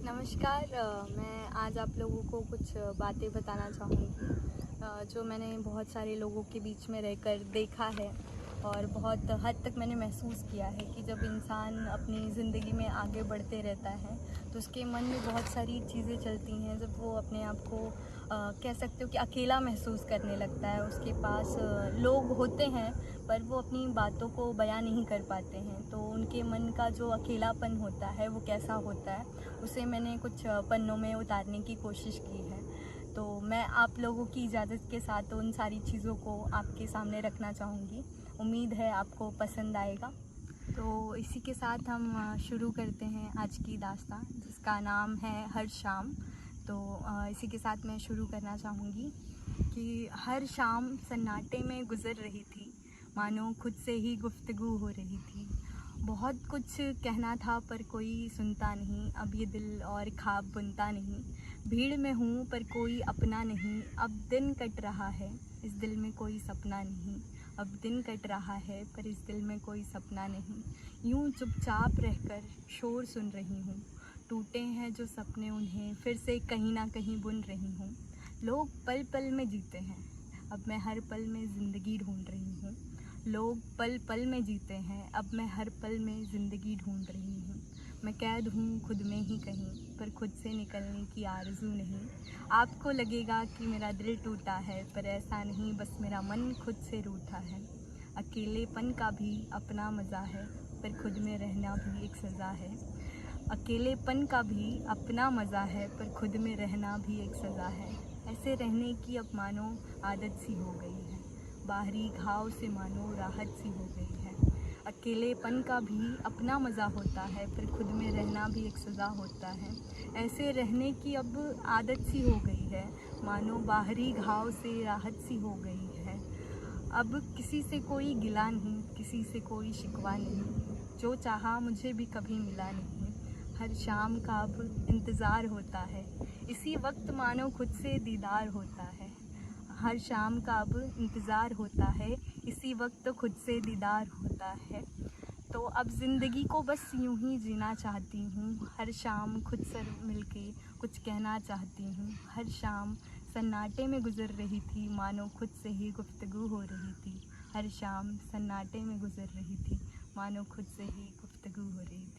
नमस्कार। मैं आज आप लोगों को कुछ बातें बताना चाहूँगी जो मैंने बहुत सारे लोगों के बीच में रहकर देखा है और बहुत हद तक मैंने महसूस किया है कि जब इंसान अपनी ज़िंदगी में आगे बढ़ते रहता है तो उसके मन में बहुत सारी चीज़ें चलती हैं। जब वो अपने आप को कह सकते हो कि अकेला महसूस करने लगता है, उसके पास लोग होते हैं पर वो अपनी बातों को बयां नहीं कर पाते हैं, तो उनके मन का जो अकेलापन होता है वो कैसा होता है उसे मैंने कुछ पन्नों में उतारने की कोशिश की है। तो मैं आप लोगों की इजाज़त के साथ उन सारी चीज़ों को आपके सामने रखना चाहूँगी। उम्मीद है आपको पसंद आएगा। तो इसी के साथ हम शुरू करते हैं आज की दास्तां, जिसका नाम है हर शाम। तो इसी के साथ मैं शुरू करना चाहूँगी कि हर शाम सन्नाटे में गुज़र रही थी, मानो खुद से ही गुफ्तगू हो रही थी। बहुत कुछ कहना था पर कोई सुनता नहीं, अब ये दिल और ख्वाब बुनता नहीं। भीड़ में हूँ पर कोई अपना नहीं, अब दिन कट रहा है इस दिल में कोई सपना नहीं। अब दिन कट रहा है पर इस दिल में कोई सपना नहीं। यूं चुपचाप रहकर शोर सुन रही हूँ, टूटे हैं जो सपने उन्हें फिर से कहीं ना कहीं बुन रही हूँ। लोग पल पल में जीते हैं, अब मैं हर पल में ज़िंदगी ढूंढ रही हूँ। लोग पल पल में जीते हैं, अब मैं हर पल में ज़िंदगी ढूंढ रही हूँ। मैं कैद हूँ खुद में ही कहीं, पर खुद से निकलने की आरज़ू नहीं। आपको लगेगा कि मेरा दिल टूटा है, पर ऐसा नहीं, बस मेरा मन खुद से रूठा है। अकेलेपन का भी अपना मज़ा है, पर खुद में रहना भी एक सज़ा है। अकेलेपन का भी अपना मज़ा है, पर खुद में रहना भी एक सज़ा है। ऐसे रहने की अब मानो आदत सी हो गई है, बाहरी घाव से मानो राहत सी हो गई है। अकेलेपन का भी अपना मज़ा होता है, पर खुद में रहना भी एक सज़ा होता है। ऐसे रहने की अब आदत सी हो गई है, मानो बाहरी घाव से राहत सी हो गई है। अब किसी से कोई गिला नहीं, किसी से कोई शिकवा नहीं, जो चाहा मुझे भी कभी मिला नहीं। हर शाम का अब इंतज़ार होता है, इसी वक्त मानो खुद से दीदार होता है। हर शाम का अब इंतज़ार होता है, इसी वक्त खुद से दीदार होता है। तो अब ज़िंदगी को बस यूं ही जीना चाहती हूँ, हर शाम खुद से मिलके कुछ कहना चाहती हूँ। हर शाम सन्नाटे में गुज़र रही थी, मानो खुद से ही गुफ्तगू हो रही थी। हर शाम सन्नाटे में गुज़र रही थी, मानो खुद से ही गुफ्तगू हो रही थी।